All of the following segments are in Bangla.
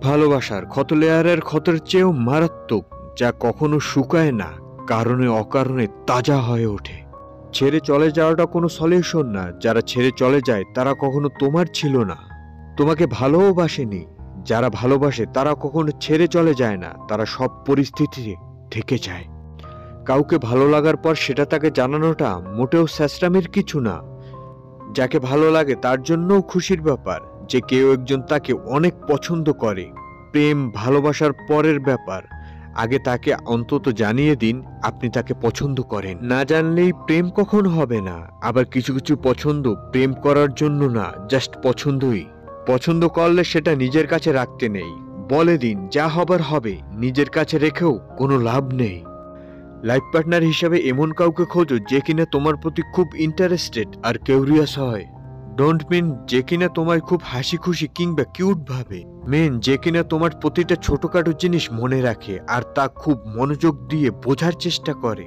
ভালোবাসার ক্ষত লেয়ারের ক্ষতের চেয়েও মারাত্মক, যা কখনো শুকায় না, কারণে অকারণে তাজা হয়ে ওঠে। ছেড়ে চলে যাওয়াটা কোনো সলিউশন না। যারা ছেড়ে চলে যায় তারা কখনো তোমার ছিল না, তোমাকে ভালোবাসেনি। যারা ভালোবাসে তারা কখনো ছেড়ে চলে যায় না, তারা সব পরিস্থিতিতে থেকে যায়। কাউকে ভালো লাগার পর সেটা তাকে জানানোটা মোটেও স্যাঁচরামির কিছু না। যাকে ভালো লাগে তার জন্যও খুশির ব্যাপার যে কেউ একজন তাকে অনেক পছন্দ করে। প্রেম ভালোবাসার পরের ব্যাপার, আগে তাকে অন্তত জানিয়ে দিন আপনি তাকে পছন্দ করেন। না জানলেই প্রেম কখনো হবে না। আবার কিছু কিছু পছন্দ প্রেম করার জন্য না, জাস্ট পছন্দই। পছন্দ করলে সেটা নিজের কাছে রাখতে নেই, বলে দিন যা হবার হবে। নিজের কাছে রেখেও কোনো লাভ নেই। লাইফ পার্টনার হিসেবে এমন কাউকে খোঁজো যে কিনা তোমার প্রতি খুব ইন্টারেস্টেড আর কিউরিয়াস হয়। ডোন্ট মিন যে কিনা তোমায় খুব হাসি খুশি কিংবা কিউট ভাবে। মেন যে কিনা তোমার প্রতিটা ছোটখাটো জিনিস মনে রাখে আর তা খুব মনোযোগ দিয়ে বোঝার চেষ্টা করে।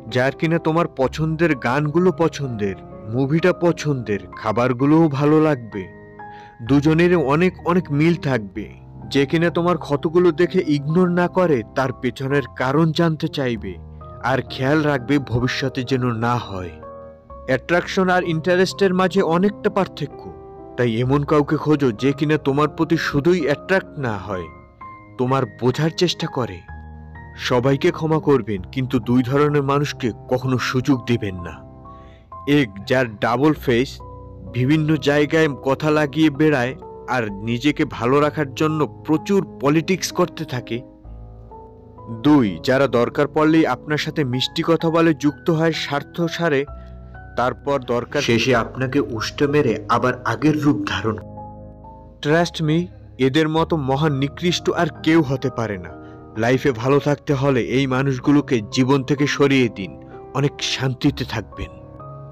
যার কিনা তোমার পছন্দের গানগুলো পছন্দের, মুভিটা পছন্দের, খাবারগুলোও ভালো লাগবে। দুজনেরই অনেক অনেক মিল থাকবে। যে কিনা তোমার ক্ষতগুলো দেখে ইগনোর না করে, তার পেছনের কারণ জানতে চাইবে আর খেয়াল রাখবে ভবিষ্যতে যেন না হয়। অ্যাট্রাকশন আর ইন্টারেস্টের মাঝে অনেকটা পার্থক্য। তাই এমন কাউকে খোঁজো যে কিনা তোমার প্রতি শুধুই অ্যাট্রাক্ট না হয়, তোমার বোঝার চেষ্টা করে। সবাইকে ক্ষমা করবেন, কিন্তু দুই ধরনের মানুষকে কখনো সুযোগ দিবেন না। এক, যার ডাবল ফেস, বিভিন্ন জায়গায় কথা লাগিয়ে বেড়ায় আর নিজেকে ভালো রাখার জন্য প্রচুর পলিটিক্স করতে থাকে। দুই, যারা দরকার পড়লেই আপনার সাথে মিষ্টি কথা বলে যুক্ত হয় স্বার্থ সারে, তারপর দরকার শেষে আপনাকে উষ্ঠে মেরে আবার আগের রূপ ধারণ। ট্রাস্ট মি, এদের মতো মহান নিকৃষ্ট আর কেউ হতে পারে না। লাইফে ভালো থাকতে হলে এই মানুষগুলোকে জীবন থেকে সরিয়ে দিন, অনেক শান্তিতে থাকবেন।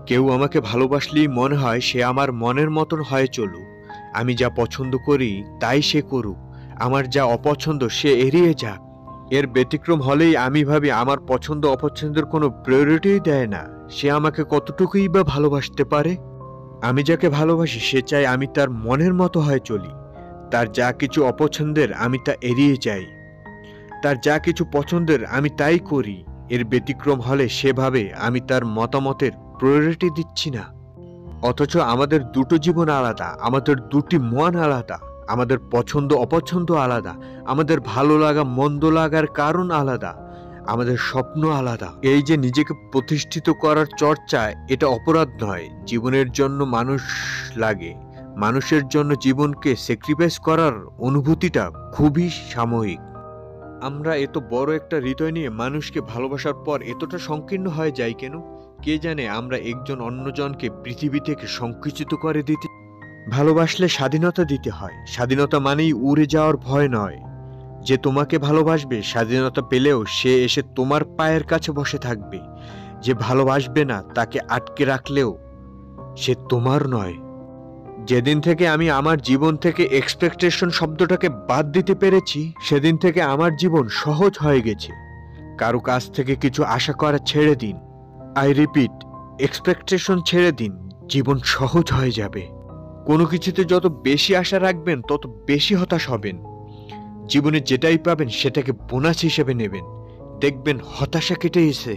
কেউ আমাকে ভালোবাসলেই মনে হয় সে আমার মনের মতন হয়ে চলুক, আমি যা পছন্দ করি তাই সে করুক, আমার যা অপছন্দ সে এড়িয়ে যাক। এর ব্যতিক্রম হলেই আমি ভাবি আমার পছন্দ অপছন্দের কোনো প্রায়োরিটিই দেয় না। সে আমাকে কতটুকুই বা ভালোবাসতে পারে? আমি যাকে ভালোবাসি সে চায় আমি তার মনের মতো হয়ে চলি। তার যা কিছু অপছন্দের আমি তা এড়িয়ে যাই, তার যা কিছু পছন্দের আমি তাই করি। এর ব্যতিক্রম হলে সে ভাবে আমি তার মতামতের প্রায়োরিটি দিচ্ছি না। অথচ আমাদের দুটো জীবন আলাদা, আমাদের দুটি মন আলাদা, আমাদের পছন্দ অপছন্দ আলাদা, আমাদের ভালো লাগা মন্দ লাগার কারণ আলাদা, আমাদের স্বপ্ন আলাদা। এই যে নিজেকে প্রতিষ্ঠিত করার চর্চা, এটা অপরাধ নয়। জীবনের জন্য মানুষ লাগে, মানুষের জন্য জীবনকে স্যাক্রিফাইস করার অনুভূতিটা খুবই সাময়িক। আমরা এত বড় একটা হৃদয় নিয়ে মানুষকে ভালোবাসার পর এতটা সংকীর্ণ হয়ে যাই কেন? কে জানে আমরা একজন অন্যজনকে পৃথিবী থেকে সংকুচিত করে দিতে। ভালোবাসলে স্বাধীনতা দিতে হয়। স্বাধীনতা মানেই উড়ে যাওয়ার ভয় নয়। যে তোমাকে ভালোবাসবে স্বাধীনতা পেলেও সে এসে তোমার পায়ের কাছে বসে থাকবে। যে ভালোবাসবে না তাকে আটকে রাখলেও সে তোমার নয়। যেদিন থেকে আমি আমার জীবন থেকে এক্সপেকটেশন শব্দটাকে বাদ দিতে পেরেছি, সেদিন থেকে আমার জীবন সহজ হয়ে গেছে। কারো কাছ থেকে কিছু আশা করা ছেড়ে দিন। আই রিপিট, এক্সপেকটেশন ছেড়ে দিন, জীবন সহজ হয়ে যাবে। কোনো কিছুতে যত বেশি আশা রাখবেন তত বেশি হতাশ হবেন। জীবনে যেটাই পাবেন সেটাকে বোনাস হিসেবে নেবেন, দেখবেন হতাশা কেটে এসে।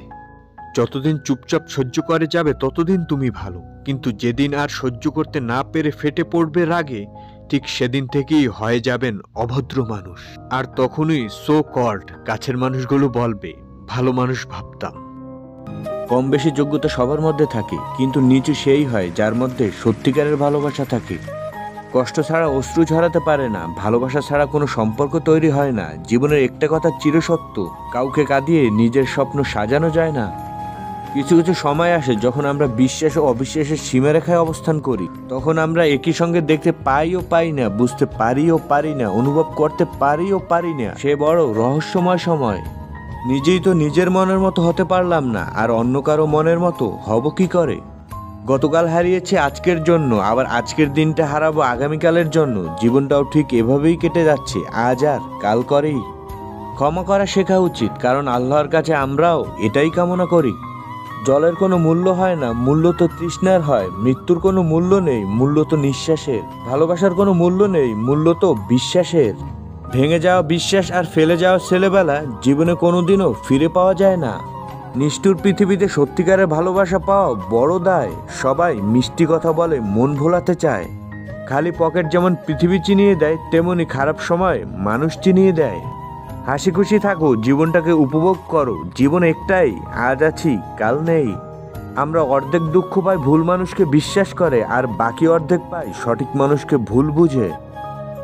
যতদিন চুপচাপ সহ্য করে যাবে ততদিন তুমি ভালো, কিন্তু যেদিন আর সহ্য করতে না পেরে ফেটে পড়বে রাগে, ঠিক সেদিন থেকেই হয়ে যাবেন অভদ্র মানুষ। আর তখনই সো কল্ড কাছের মানুষগুলো বলবে ভালো মানুষ ভাবতাম। কম বেশি যোগ্যতা সবার মধ্যে থাকে, কিন্তু নিচু সেই হয় যার মধ্যে সত্যিকারের ভালোবাসা থাকে। কষ্ট ছাড়া অশ্রু ঝরাতে পারে না, ভালোবাসা ছাড়া কোনো সম্পর্ক তৈরি হয় না। জীবনের একটা কথা চিরসত্য, কাউকে কাঁদিয়ে নিজের স্বপ্ন সাজানো যায় না। কিছু কিছু সময় আসে যখন আমরা বিশ্বাস ও অবিশ্বাসের সীমারেখায় অবস্থান করি। তখন আমরা একই সঙ্গে দেখতে পাই ও পাই না, বুঝতে পারি ও পারি না, অনুভব করতে পারি ও পারি না। সে বড় রহস্যময় সময়। নিজেই তো নিজের মনের মতো হতে পারলাম না, আর অন্য কারো মনের মতো হব কি করে? গতকাল হারিয়েছে আজকের জন্য, আবার আজকের দিনটা হারাবো আগামীকালের জন্য। জীবনটাও ঠিক এভাবেই কেটে যাচ্ছে, আজ আর কাল করেই। ক্ষমা করা শেখা উচিত, কারণ আল্লাহর কাছে আমরাও এটাই কামনা করি। জলের কোনো মূল্য হয় না, মূল্য তো তৃষ্ণার হয়। মৃত্যুর কোনো মূল্য নেই, মূল্য তো নিঃশ্বাসের। ভালোবাসার কোনো মূল্য নেই, মূল্য তো বিশ্বাসের। ভেঙে যাওয়া বিশ্বাস আর ফেলে যাওয়া ছেলেবেলা জীবনে কোনোদিনও ফিরে পাওয়া যায় না। নিষ্ঠুর পৃথিবীতে সত্যিকারের ভালোবাসা পাওয়া বড় দায়। সবাই মিষ্টি কথা বলে মন ভোলাতে চায়। খালি পকেট যেমন পৃথিবী চিনিয়ে দেয়, তেমনি খারাপ সময় মানুষ চিনিয়ে দেয়। হাসি খুশি থাকো, জীবনটাকে উপভোগ করো। জীবন একটাই, আজ আছি কাল নেই। আমরা অর্ধেক দুঃখ পাই ভুল মানুষকে বিশ্বাস করে, আর বাকি অর্ধেক পাই সঠিক মানুষকে ভুল বুঝে।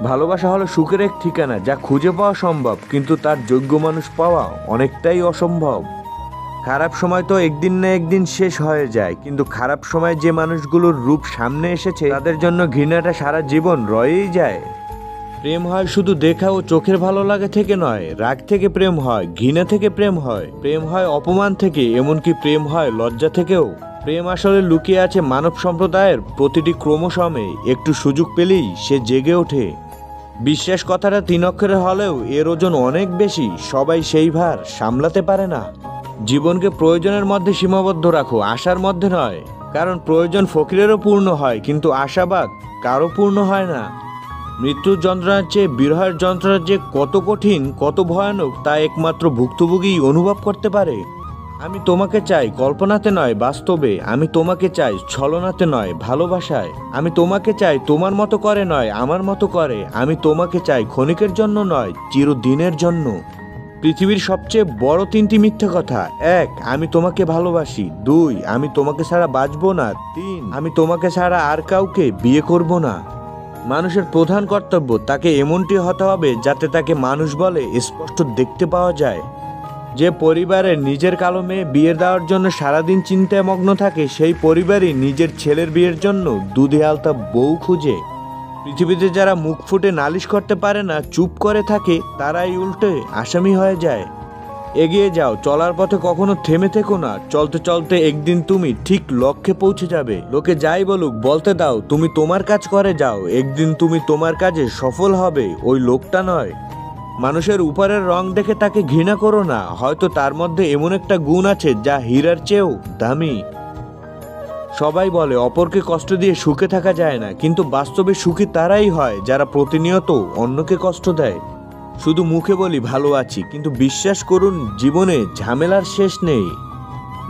ভালোবাসা হলো সুখের এক ঠিকানা, যা খুঁজে পাওয়া সম্ভব, কিন্তু তার যোগ্য মানুষ পাওয়া অনেকটাই অসম্ভব। খারাপ সময় তো একদিন না একদিন শেষ হয়ে যায়, কিন্তু খারাপ সময় যে মানুষগুলোর রূপ সামনে এসেছে তাদের জন্য ঘৃণাটা সারা জীবন রয়েই যায়। প্রেম হয় শুধু দেখা ও চোখের ভালো লাগে থেকে নয়, রাগ থেকে প্রেম হয়, ঘৃণা থেকে প্রেম হয়, প্রেম হয় অপমান থেকে, এমনকি প্রেম হয় লজ্জা থেকেও। প্রেম আসলে লুকিয়ে আছে মানব সম্প্রদায়ের প্রতিটি ক্রোমোসোমে। একটু সুযোগ পেলেই সে জেগে ওঠে। বিশ্বাস কথাটা 3 অক্ষরের হলেও এর ওজন অনেক বেশি। সবাই সেই ভার সামলাতে পারে না। জীবনকে প্রয়োজনের মধ্যে সীমাবদ্ধ রাখো, আশার মধ্যে নয়। কারণ প্রয়োজন ফকিরেরও পূর্ণ হয়, কিন্তু আশাবাদ কারো পূর্ণ হয় না। মৃত্যুর যন্ত্রণার চেয়ে বিরহের যন্ত্রণা যে কত কঠিন, কত ভয়ানক, তা একমাত্র ভুক্তভোগী অনুভব করতে পারে। আমি তোমাকে চাই কল্পনাতে নয় বাস্তবে। আমি তোমাকে চাই ছলনাতে নয় ভালোবাসায়। আমি তোমাকে চাই তোমার মতো করে নয় আমার মতো করে। আমি তোমাকে চাই ক্ষণিকের জন্য নয় চিরদিনের জন্য। পৃথিবীর সবচেয়ে বড় 3টি মিথ্যে কথা: 1, আমি তোমাকে ভালোবাসি। 2, আমি তোমাকে ছাড়া বাঁচবো না। 3, আমি তোমাকে ছাড়া আর কাউকে বিয়ে করব না। মানুষের প্রধান কর্তব্য তাকে এমনটি হতে হবে যাতে তাকে মানুষ বলে স্পষ্ট দেখতে পাওয়া যায়। যে পরিবারের নিজের কালো মেয়ে বিয়ে দেওয়ার জন্য সারাদিন চিন্তায় মগ্ন থাকে, সেই পরিবারই নিজের ছেলের বিয়ের জন্য দুধে আলতা বউ খুঁজে। পৃথিবীতে যারা মুখ ফুটে নালিশ করতে পারে না, চুপ করে থাকে, তারাই উল্টে আসামি হয়ে যায়। এগিয়ে যাও, চলার পথে কখনো থেমে থেকো না। চলতে চলতে একদিন তুমি ঠিক লক্ষ্যে পৌঁছে যাবে। লোকে যাই বলুক বলতে দাও, তুমি তোমার কাজ করে যাও। একদিন তুমি তোমার কাজে সফল হবে, ওই লোকটা নয়। মানুষের উপরের রং দেখে তাকে ঘৃণা করো না। হয়তো তার মধ্যে এমন একটা গুণ আছে যা হীরার চেয়েও দামি। সবাই বলে অপরকে কষ্ট দিয়ে সুখে থাকা যায় না, কিন্তু বাস্তবে সুখী তারাই হয় যারা প্রতিনিয়ত অন্যকে কষ্ট দেয়। শুধু মুখে বলি ভালো আছি, কিন্তু বিশ্বাস করুন জীবনে ঝামেলার শেষ নেই।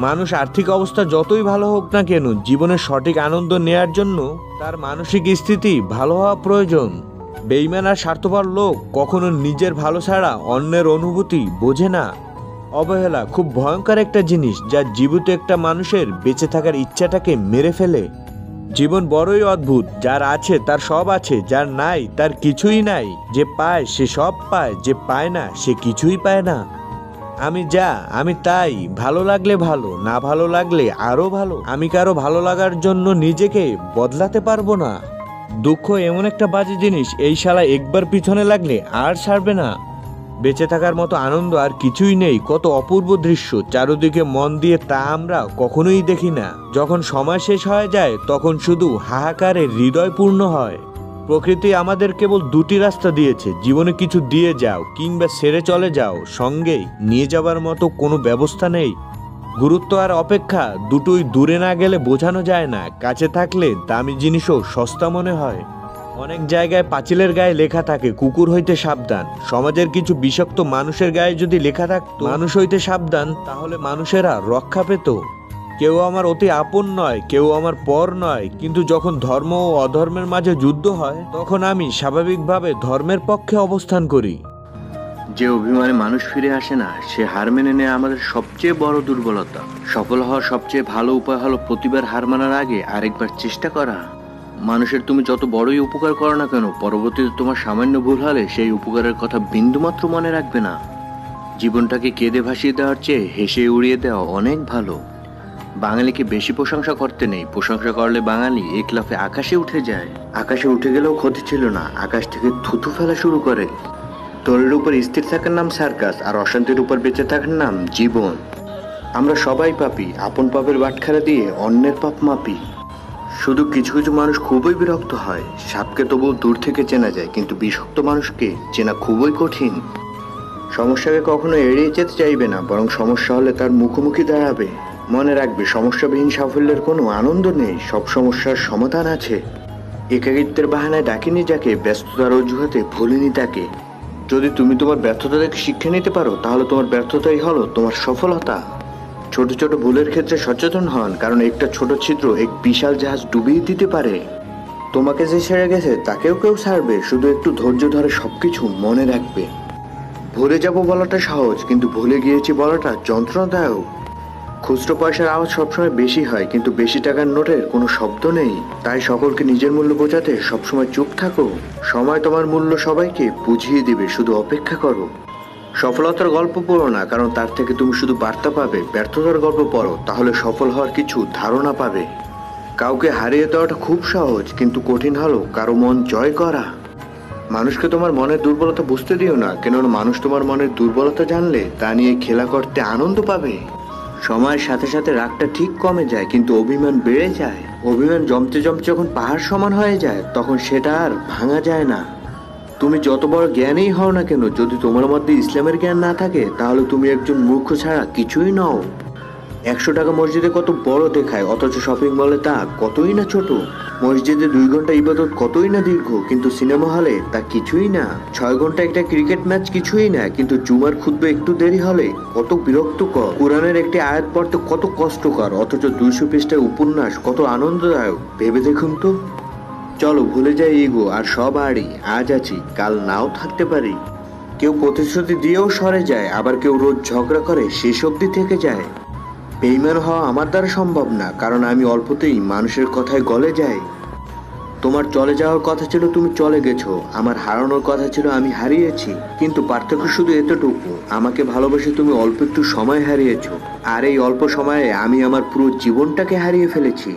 মানুষ আর্থিক অবস্থা যতই ভালো হোক না কেন, জীবনের সঠিক আনন্দ নেয়ার জন্য তার মানসিক স্থিতি ভালো হওয়া প্রয়োজন। বেঈমান আর স্বার্থপর লোক কখনো নিজের ভালো ছাড়া অন্যের অনুভূতি বোঝে না। অবহেলা খুব ভয়ঙ্কর একটা জিনিস, যা জীবিত একটা মানুষের বেঁচে থাকার ইচ্ছাটাকে মেরে ফেলে। জীবন বড়ই অদ্ভুত। যার আছে তার সব আছে, যার নাই তার কিছুই নাই। যে পায় সে সব পায়, যে পায় না সে কিছুই পায় না। আমি যা আমি তাই, ভালো লাগলে ভালো, না ভালো লাগলে আরো ভালো। আমি কারো ভালো লাগার জন্য নিজেকে বদলাতে পারবো না। দুঃখ এমন একটা বাজে জিনিস, এই শালা একবার পিছনে লাগলে আর ছাড়বে না। বেঁচে থাকার মতো আনন্দ আর কিছুই নেই। কত অপূর্ব দৃশ্য চারদিকে মন দিয়ে, তা আমরা কখনোই দেখি না। যখন সময় শেষ হয়ে যায় তখন শুধু হাহাকারে হৃদয় পূর্ণ হয়। প্রকৃতি আমাদের কেবল 2টি রাস্তা দিয়েছে: জীবনে কিছু দিয়ে যাও কিংবা ছেড়ে চলে যাও। সঙ্গে নিয়ে যাবার মতো কোনো ব্যবস্থা নেই। গুরুত্ব আর অপেক্ষা দুটোই দূরে না গেলে বোঝানো যায় না। কাছে থাকলে দামি জিনিসও সস্তা মনে হয়। অনেক জায়গায় পাঁচিলের গায়ে লেখা থাকে কুকুর হইতে সাবধান। সমাজের কিছু বিষাক্ত মানুষের গায়ে যদি লেখা থাকতো মানুষ হইতে সাবধান, তাহলে মানুষেরা রক্ষা পেত। কেউ আমার অতি আপন নয়, কেউ আমার পর নয়, কিন্তু যখন ধর্ম ও অধর্মের মাঝে যুদ্ধ হয় তখন আমি স্বাভাবিকভাবে ধর্মের পক্ষে অবস্থান করি। যে অভিমানে মানুষ ফিরে আসে না, সে হার মেনে নেয় আমাদের সবচেয়ে বড় দুর্বলতা। সফল হওয়ার সবচেয়ে ভালো উপায় হলো প্রতিবার হার মানার আগে আরেকবার চেষ্টা করা। মানুষের তুমি যত বড়ই উপকার করো না কেন, পরবর্তীতে তোমার সামান্য ভুল হলে সেই উপকারের কথা বিন্দুমাত্র মনে রাখবে না। জীবনটাকে কেঁদে ভাসিয়ে দেওয়ার চেয়ে হেসে উড়িয়ে দেওয়া অনেক ভালো। বাঙালিকে বেশি প্রশংসা করতে নেই। প্রশংসা করলে বাঙালি এক লাফে আকাশে উঠে যায়। আকাশে উঠে গেলেও ক্ষতি ছিল না, আকাশ থেকে থুতু ফেলা শুরু করে। তলের উপর স্থির থাকার নাম সার্কাস, আর অশান্তির উপর বেঁচে থাকার নাম জীবন। আমরা সবাই পাপী, আপন পাপের বাটখারা দিয়ে অন্যের পাপ মাপি। শুধু কিছু কিছু মানুষ খুবই বিরক্ত হয়। সাপকে তবু দূর থেকে চেনা যায়, কিন্তু বিষাক্ত মানুষকে চেনা খুবই কঠিন। সমস্যাকে কখনো এড়িয়ে যেতে চাইবে না, বরং সমস্যা হলে তার মুখোমুখি দাঁড়াবে। মনে রাখবে, সমস্যাবিহীন সাফল্যের কোনো আনন্দ নেই। সব সমস্যার সমাধান আছে। একাকিত্বের বাহানায় ডাকিনি যাকে, ব্যস্ততার অজুহাতে ভুলিনি তাকে। যদি তুমি তোমার ব্যর্থতা থেকে শিক্ষা নিতে পারো তাহলে তোমার ব্যর্থতাই হলো তোমার সফলতা। ছোট ছোট ভুলের ক্ষেত্রে সচেতন হন, কারণ একটা ছোট ছিদ্র এক বিশাল জাহাজ ডুবিয়ে দিতে পারে। তোমাকে যে ছেড়ে গেছে তাকেও কেউ ছাড়বে, শুধু একটু ধৈর্য ধরে সবকিছু মনে রাখবে। ভুলে যাব বলাটা সহজ, কিন্তু ভুলে গিয়েছি বলাটা যন্ত্রণাদায়ক। খুচরো পয়সার আওয়াজ সবসময় বেশি হয়, কিন্তু বেশি টাকার নোটের কোনো শব্দ নেই। তাই সকলকে নিজের মূল্য বোঝাতে সবসময় চুপ থাকো। সময় তোমার মূল্য সবাইকে বুঝিয়ে দিবে, শুধু অপেক্ষা করো। সফলতার গল্প পড়ো না, কারণ তার থেকে তুমি শুধু বার্তা পাবে। ব্যর্থতার গল্প পড়ো, তাহলে সফল হওয়ার কিছু ধারণা পাবে। কাউকে হারিয়ে দেওয়াটা খুব সহজ, কিন্তু কঠিন হলো কারো মন জয় করা। মানুষকে তোমার মনের দুর্বলতা বুঝতে দিও না, কেননা মানুষ তোমার মনের দুর্বলতা জানলে তা নিয়ে খেলা করতে আনন্দ পাবে। সময়ের সাথে সাথে রাগটা ঠিক কমে যায়, কিন্তু অভিমান বেড়ে যায়। অভিমান জমতে জমতে যখন পাহাড় সমান হয়ে যায়, তখন সেটা আর ভাঙা যায় না। তুমি যত বড় জ্ঞানেই হও না কেন, যদি তোমার মধ্যে ইসলামের জ্ঞান না থাকে, তাহলে তুমি একজন মূর্খ ছাড়া কিছুই নও। 100 টাকা মসজিদে কত বড় দেখায়, অথচ শপিং মলে তা কতই না ছোট। মসজিদে 2 ঘন্টা ইবাদত কতই না দীর্ঘ, কিন্তু সিনেমা হলে তা কিছুই না। 6 ঘন্টা একটা ক্রিকেট ম্যাচ কিছুই না, কিন্তু জুমার খুতবা একটু দেরি হলে কত বিরক্তকর। কোরআনের একটি আয়াত পড়তে কত কষ্টকর, অথচ 200 পৃষ্ঠায় উপন্যাস কত আনন্দদায়ক। ভেবে দেখুন তো। চলো ভুলে যাই ইগো আর সব আড়ি। আজ আছি, কাল নাও থাকতে পারি। কেউ প্রতিশ্রুতি দিয়েও সরে যায়, আবার কেউ রোজ ঝগড়া করে শেষ অবধি থেকে যায়। বেইমান হওয়া আমার দ্বারা সম্ভব না, কারণ আমি অল্পতেই মানুষের কথায় গলে যাই। তোমার চলে যাওয়ার কথা ছিল তুমি চলে গেছো, আমার হারানোর কথা ছিল আমি হারিয়েছি। কিন্তু পার্থক্য শুধু এতটুকু, আমাকে ভালোবেসে তুমি অল্প একটু সময় হারিয়েছো, আর এই অল্প সময়ে আমি আমার পুরো জীবনটাকে হারিয়ে ফেলেছি।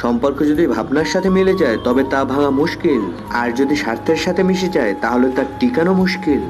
সম্পর্ক যদি ভাবনার সাথে মিলে যায় তবে তা ভাঙা মুশকিল, আর যদি স্বার্থের সাথে মিশে যায় তাহলে তা টিকানো মুশকিল।